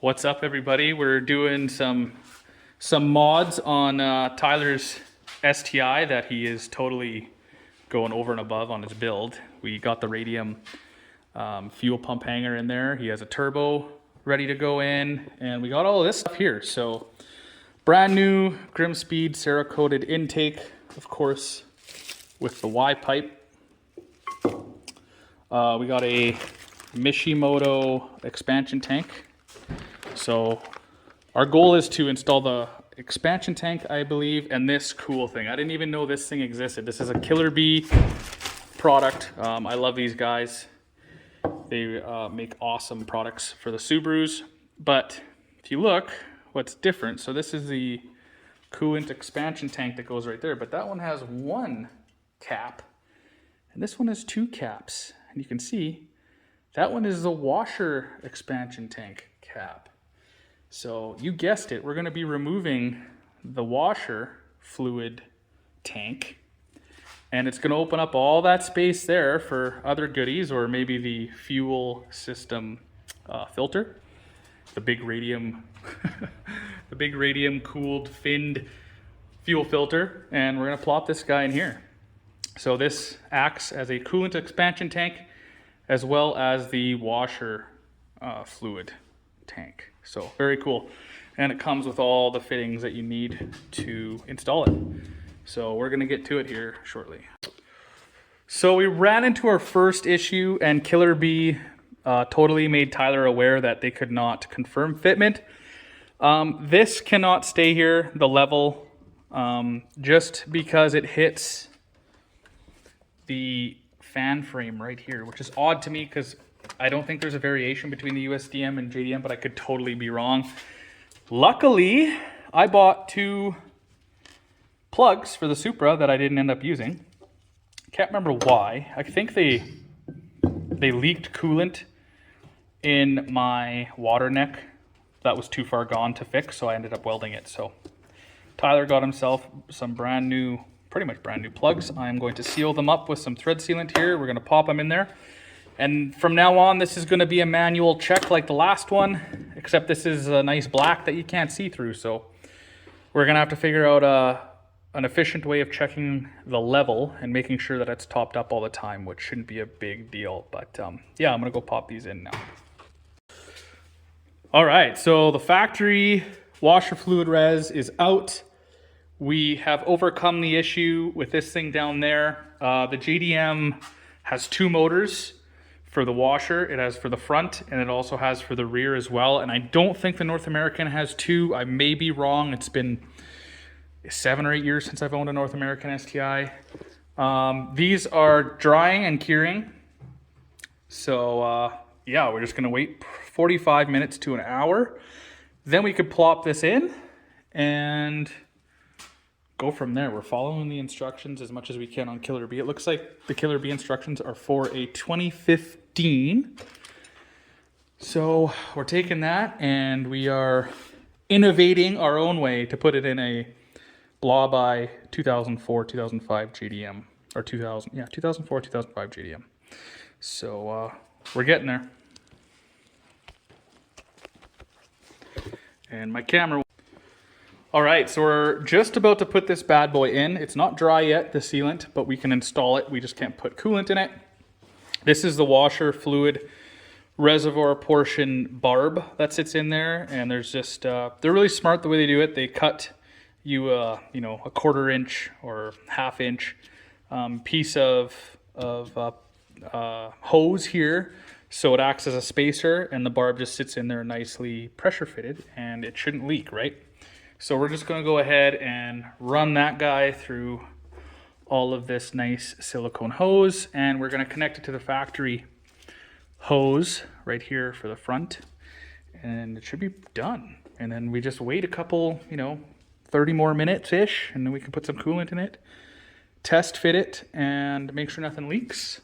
What's up, everybody? We're doing some mods on Tyler's STI that he is totally going over and above on his build. We got the radium fuel pump hanger in there. He has a turbo ready to go in, and we got all of this stuff here. So brand new Grimspeed Cerakoted intake, of course, with the Y pipe. We got a Mishimoto expansion tank. So our goal is to install the expansion tank, I believe, and this cool thing. I didn't even know this thing existed. This is a Killer Bee product. I love these guys. They make awesome products for the Subarus. But if you look, what's different, so this is the coolant expansion tank that goes right there, but that one has one cap, and this one has two caps. And you can see that one is the washer expansion tank cap. So you guessed it, we're going to be removing the washer fluid tank, and it's going to open up all that space there for other goodies, or maybe the fuel system filter, the big radium, the big radium cooled finned fuel filter, and we're going to plop this guy in here. So this acts as a coolant expansion tank as well as the washer fluid tank. So very cool. And it comes with all the fittings that you need to install it. So we're gonna get to it here shortly. So we ran into our first issue, and Killer Bee totally made Tyler aware that they could not confirm fitment. This cannot stay here, the level, just because it hits the fan frame right here, which is odd to me because I don't think there's a variation between the USDM and JDM, but I could totally be wrong. Luckily, I bought two plugs for the Supra that I didn't end up using. Can't remember why. I think they leaked coolant in my water neck that was too far gone to fix, so I ended up welding it. So Tyler got himself some brand new, pretty much brand new plugs. I'm going to seal them up with some thread sealant here. We're going to pop them in there. And from now on, this is going to be a manual check like the last one, except this is a nice black that you can't see through. So we're going to have to figure out an efficient way of checking the level and making sure that it's topped up all the time, which shouldn't be a big deal. But yeah, I'm going to go pop these in now. All right, so the factory washer fluid res is out. We have overcome the issue with this thing down there. The JDM has two motors for the washer. It has for the front, and it also has for the rear as well. And I don't think the North American has two. I may be wrong. It's been 7 or 8 years since I've owned a North American STI. These are drying and curing. So yeah, we're just gonna wait 45 minutes to an hour. Then we could plop this in and go from there. We're following the instructions as much as we can on Killer Bee. It looks like the Killer Bee instructions are for a 2015. So we're taking that and we are innovating our own way to put it in a blah by 2004, 2005 JDM, or 2004, 2005 JDM. So we're getting there. And my camera. All right, so we're just about to put this bad boy in. It's not dry yet, the sealant, but we can install it. We just can't put coolant in it. This is the washer fluid reservoir portion barb that sits in there, and there's just they're really smart the way they do it. They cut you a 1/4 inch or 1/2 inch piece of hose here, so it acts as a spacer, and the barb just sits in there nicely pressure fitted, and it shouldn't leak, right? So we're just going to go ahead and run that guy through all of this nice silicone hose, and we're going to connect it to the factory hose right here for the front, and it should be done. And then we just wait a couple, 30 more minutes-ish, and then we can put some coolant in it, test fit it, and make sure nothing leaks.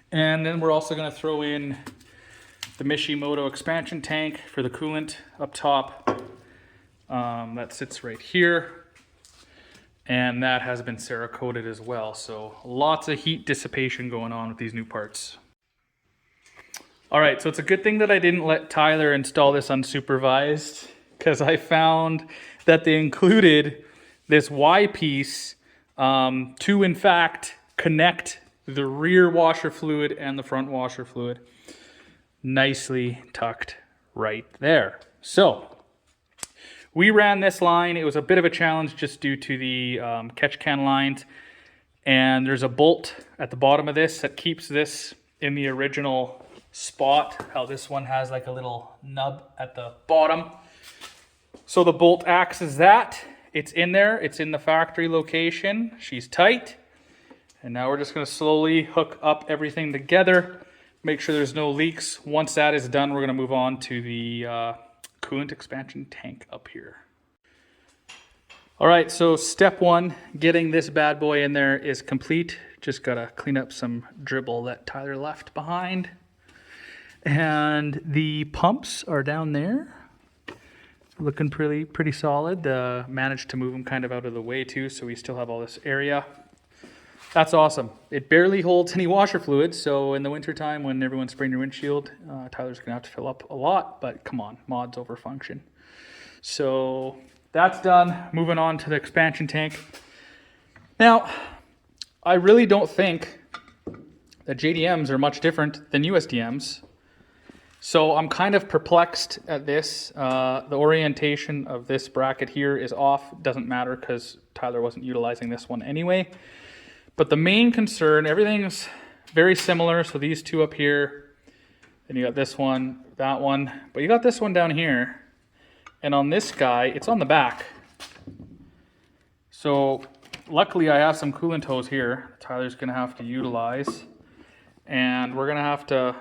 And then we're also going to throw in the Mishimoto expansion tank for the coolant up top. That sits right here, and that has been Cerakoted as well. So lots of heat dissipation going on with these new parts. All right, so it's a good thing that I didn't let Tyler install this unsupervised, because I found that they included this Y piece to, in fact, connect the rear washer fluid and the front washer fluid. Nicely tucked right there. So we ran this line. It was a bit of a challenge just due to the catch can lines. And there's a bolt at the bottom of this that keeps this in the original spot. How this one has like a little nub at the bottom. So the bolt acts as that. It's in there. It's in the factory location. She's tight. And now we're just going to slowly hook up everything together. Make sure there's no leaks. Once that is done, we're going to move on to the coolant expansion tank up here. All right, so step one, getting this bad boy in there is complete. Just got to clean up some dribble that Tyler left behind. And the pumps are down there. Looking pretty solid. Managed to move them kind of out of the way too, so we still have all this area. That's awesome. It barely holds any washer fluid, so in the wintertime when everyone's spraying their windshield, Tyler's gonna have to fill up a lot, but come on, mods over function. So that's done. Moving on to the expansion tank. Now, I really don't think that JDMs are much different than USDMs. So I'm kind of perplexed at this. The orientation of this bracket here is off. Doesn't matter because Tyler wasn't utilizing this one anyway. But the main concern, everything's very similar. So these two up here, then you got this one, that one, but you got this one down here. And on this guy, it's on the back. So luckily I have some coolant hose here. Tyler's gonna have to utilize. And we're gonna have to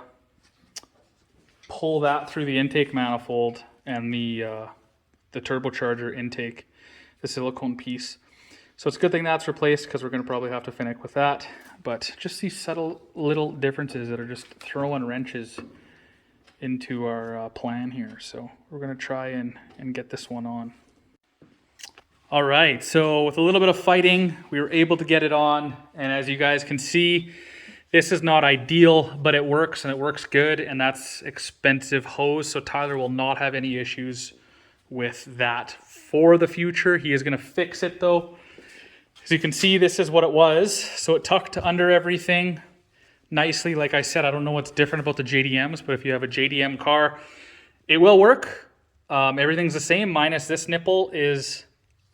pull that through the intake manifold and the turbocharger intake, the silicone piece. So it's a good thing that's replaced because we're going to probably have to finish with that. But just these subtle little differences that are just throwing wrenches into our plan here. So we're going to try and get this one on. All right, so with a little bit of fighting, we were able to get it on. And as you guys can see, this is not ideal, but it works and it works good, and that's expensive hose, so Tyler will not have any issues with that for the future. He is going to fix it though. As you can see, this is what it was. So it tucked under everything nicely. Like I said, I don't know what's different about the JDMs, but if you have a JDM car, it will work. Everything's the same, minus this nipple is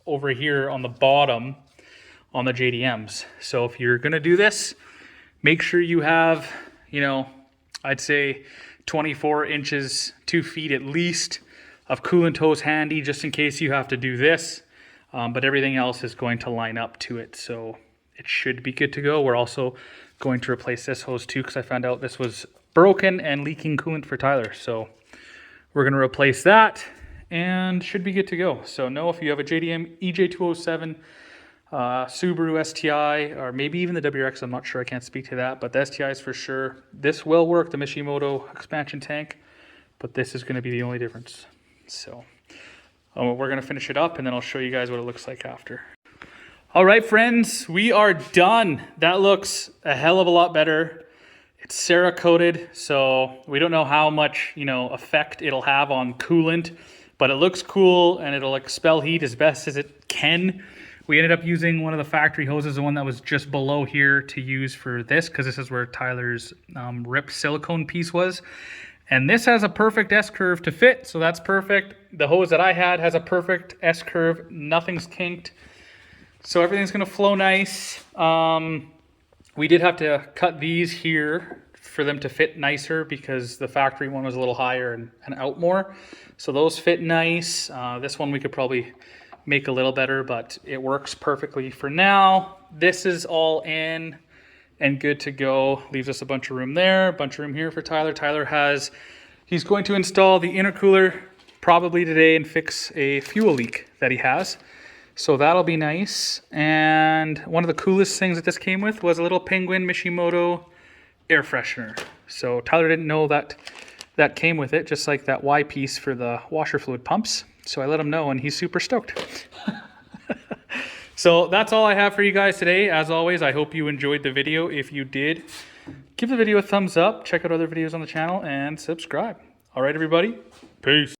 over here on the bottom on the JDMs. So if you're going to do this, make sure you have, you know, I'd say 24 inches, 2 feet at least of coolant hose handy just in case you have to do this. But everything else is going to line up to it. So it should be good to go. We're also going to replace this hose too because I found out this was broken and leaking coolant for Tyler. So we're going to replace that and should be good to go. So know if you have a JDM EJ207, Subaru STI, or maybe even the WRX, I'm not sure, I can't speak to that, but the STIs for sure. This will work, the Mishimoto expansion tank, but this is going to be the only difference. So we're going to finish it up and then I'll show you guys what it looks like after. All right, friends, we are done. That looks a hell of a lot better. It's Cerakoted, so we don't know how much, you know, effect it'll have on coolant, but it looks cool and it'll expel heat as best as it can. We ended up using one of the factory hoses, the one that was just below here, to use for this, because this is where Tyler's ripped silicone piece was. And this has a perfect S-curve to fit, so that's perfect. The hose that I had has a perfect S-curve. Nothing's kinked. So everything's going to flow nice. We did have to cut these here for them to fit nicer because the factory one was a little higher and out more. So those fit nice. This one we could probably make a little better, but it works perfectly for now. This is all in and good to go. Leaves us a bunch of room there, a bunch of room here for Tyler. He's going to install the intercooler probably today and fix a fuel leak that he has. So that'll be nice. And one of the coolest things that this came with was a little Penguin Mishimoto air freshener. So Tyler didn't know that that came with it, just like that Y piece for the washer fluid pumps. So I let him know and he's super stoked. So that's all I have for you guys today. As always, I hope you enjoyed the video. If you did, give the video a thumbs up, check out other videos on the channel, and subscribe. All right, everybody, peace.